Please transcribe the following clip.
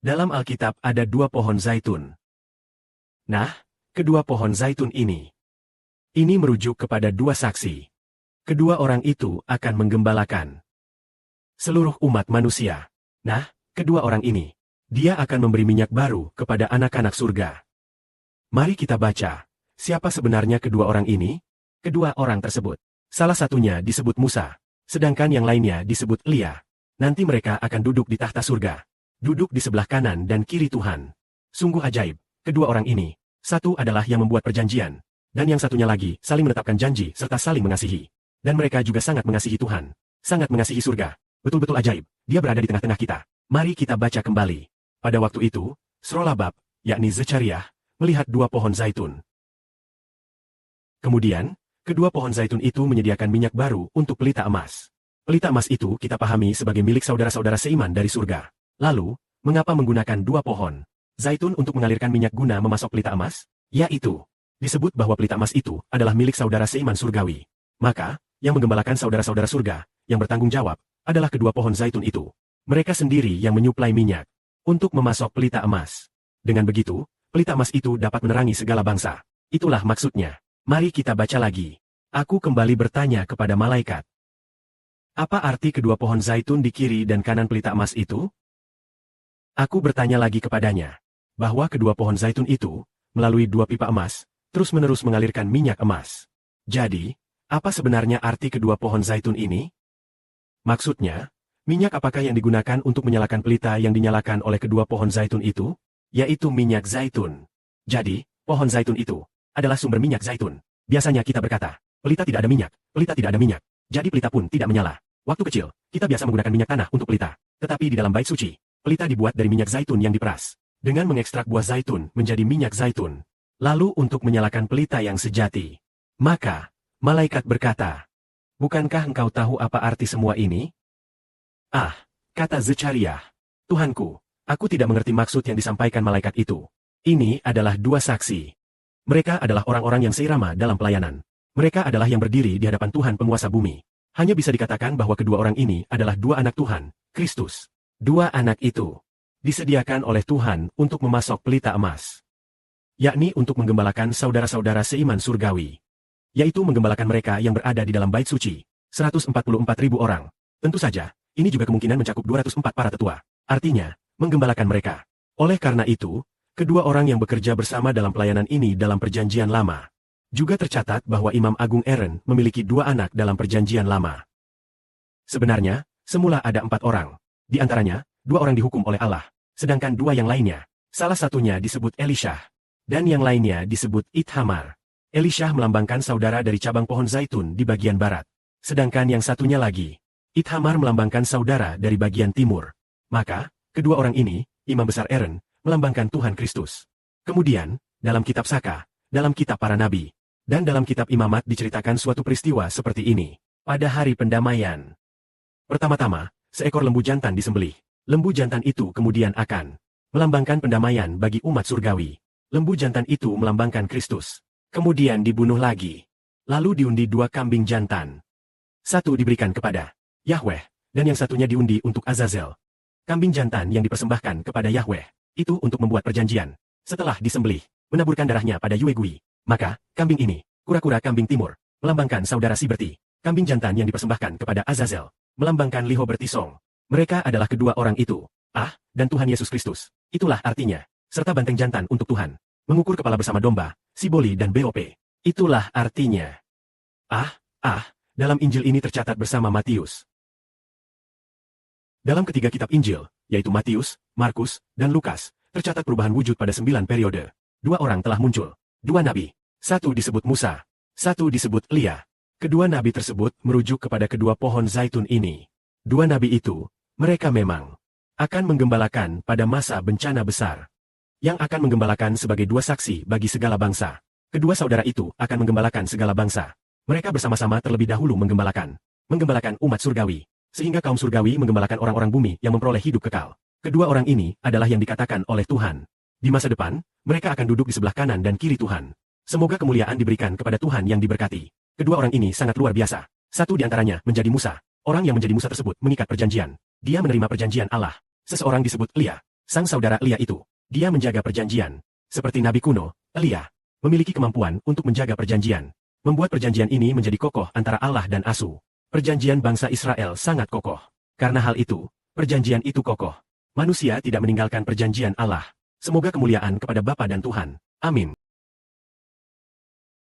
Dalam Alkitab ada dua pohon zaitun. Nah, kedua pohon zaitun ini merujuk kepada dua saksi. Kedua orang itu akan menggembalakan seluruh umat manusia. Nah, kedua orang ini, dia akan memberi minyak baru kepada anak-anak surga. Mari kita baca, siapa sebenarnya kedua orang ini? Kedua orang tersebut, salah satunya disebut Musa, sedangkan yang lainnya disebut Elia. Nanti mereka akan duduk di tahta surga, duduk di sebelah kanan dan kiri Tuhan. Sungguh ajaib, kedua orang ini, satu adalah yang membuat perjanjian, dan yang satunya lagi saling menetapkan janji serta saling mengasihi. Dan mereka juga sangat mengasihi Tuhan, sangat mengasihi surga. Betul-betul ajaib, dia berada di tengah-tengah kita. Mari kita baca kembali. Pada waktu itu, Srolabab, yakni Zechariah, melihat dua pohon zaitun. Kemudian, kedua pohon zaitun itu menyediakan minyak baru untuk pelita emas. Pelita emas itu kita pahami sebagai milik saudara-saudara seiman dari surga. Lalu, mengapa menggunakan dua pohon zaitun untuk mengalirkan minyak guna memasok pelita emas? Yaitu, disebut bahwa pelita emas itu adalah milik saudara seiman surgawi. Maka, yang menggembalakan saudara-saudara surga, yang bertanggung jawab, adalah kedua pohon zaitun itu. Mereka sendiri yang menyuplai minyak untuk memasok pelita emas. Dengan begitu, pelita emas itu dapat menerangi segala bangsa. Itulah maksudnya. Mari kita baca lagi. Aku kembali bertanya kepada malaikat. Apa arti kedua pohon zaitun di kiri dan kanan pelita emas itu? Aku bertanya lagi kepadanya, bahwa kedua pohon zaitun itu, melalui dua pipa emas, terus-menerus mengalirkan minyak emas. Jadi, apa sebenarnya arti kedua pohon zaitun ini? Maksudnya, minyak apakah yang digunakan untuk menyalakan pelita yang dinyalakan oleh kedua pohon zaitun itu? Yaitu minyak zaitun. Jadi, pohon zaitun itu adalah sumber minyak zaitun. Biasanya kita berkata, pelita tidak ada minyak, pelita tidak ada minyak. Jadi pelita pun tidak menyala. Waktu kecil, kita biasa menggunakan minyak tanah untuk pelita. Tetapi di dalam bait suci, pelita dibuat dari minyak zaitun yang diperas. Dengan mengekstrak buah zaitun menjadi minyak zaitun. Lalu untuk menyalakan pelita yang sejati. Maka, malaikat berkata, bukankah engkau tahu apa arti semua ini? Ah, kata Zechariah, Tuhanku, aku tidak mengerti maksud yang disampaikan malaikat itu. Ini adalah dua saksi. Mereka adalah orang-orang yang seirama dalam pelayanan. Mereka adalah yang berdiri di hadapan Tuhan penguasa bumi. Hanya bisa dikatakan bahwa kedua orang ini adalah dua anak Tuhan, Kristus. Dua anak itu disediakan oleh Tuhan untuk memasok pelita emas. Yakni untuk menggembalakan saudara-saudara seiman surgawi. Yaitu menggembalakan mereka yang berada di dalam bait suci, 144.000 orang. Tentu saja, ini juga kemungkinan mencakup 204 para tetua. Artinya, menggembalakan mereka. Oleh karena itu, kedua orang yang bekerja bersama dalam pelayanan ini dalam perjanjian lama. Juga tercatat bahwa Imam Agung Aaron memiliki dua anak dalam perjanjian lama. Sebenarnya, semula ada 4 orang. Di antaranya, 2 orang dihukum oleh Allah. Sedangkan 2 yang lainnya, salah satunya disebut Elisha. Dan yang lainnya disebut Ithamar. Elisha melambangkan saudara dari cabang pohon zaitun di bagian barat. Sedangkan yang satunya lagi, Ithamar melambangkan saudara dari bagian timur. Maka, kedua orang ini, Imam Besar Aaron, melambangkan Tuhan Kristus. Kemudian, dalam kitab Saka, dalam kitab para nabi, dan dalam kitab Imamat diceritakan suatu peristiwa seperti ini. Pada hari pendamaian. Pertama-tama, seekor lembu jantan disembelih. Lembu jantan itu kemudian akan melambangkan pendamaian bagi umat surgawi. Lembu jantan itu melambangkan Kristus. Kemudian dibunuh lagi. Lalu diundi 2 kambing jantan. Satu diberikan kepada Yahweh, dan yang satunya diundi untuk Azazel. Kambing jantan yang dipersembahkan kepada Yahweh, itu untuk membuat perjanjian. Setelah disembelih, menaburkan darahnya pada Yuegui. Maka, kambing ini, kura-kura kambing timur, melambangkan saudara Siberti. Kambing jantan yang dipersembahkan kepada Azazel, melambangkan Liho Bertisong. Mereka adalah kedua orang itu. Dan Tuhan Yesus Kristus. Itulah artinya. Serta banteng jantan untuk Tuhan. Mengukur kepala bersama domba, Siboli dan BOP. Itulah artinya. Dalam Injil ini tercatat bersama Matius. Dalam ketiga kitab Injil, yaitu Matius, Markus, dan Lukas, tercatat perubahan wujud pada 9 periode. 2 orang telah muncul. 2 nabi. 1 disebut Musa. 1 disebut Elia. Kedua nabi tersebut merujuk kepada kedua pohon zaitun ini. 2 nabi itu, mereka memang akan menggembalakan pada masa bencana besar. Yang akan menggembalakan sebagai 2 saksi bagi segala bangsa. Kedua saudara itu akan menggembalakan segala bangsa. Mereka bersama-sama terlebih dahulu menggembalakan umat surgawi. Sehingga kaum surgawi menggembalakan orang-orang bumi yang memperoleh hidup kekal. Kedua orang ini adalah yang dikatakan oleh Tuhan. Di masa depan, mereka akan duduk di sebelah kanan dan kiri Tuhan. Semoga kemuliaan diberikan kepada Tuhan yang diberkati. Kedua orang ini sangat luar biasa. Satu di antaranya menjadi Musa. Orang yang menjadi Musa tersebut mengikat perjanjian. Dia menerima perjanjian Allah. Seseorang disebut Elia. Sang saudara Elia itu, dia menjaga perjanjian. Seperti nabi kuno, Elia memiliki kemampuan untuk menjaga perjanjian. Membuat perjanjian ini menjadi kokoh antara Allah dan Asu. Perjanjian bangsa Israel sangat kokoh. Karena hal itu, perjanjian itu kokoh. Manusia tidak meninggalkan perjanjian Allah. Semoga kemuliaan kepada Bapa dan Tuhan. Amin.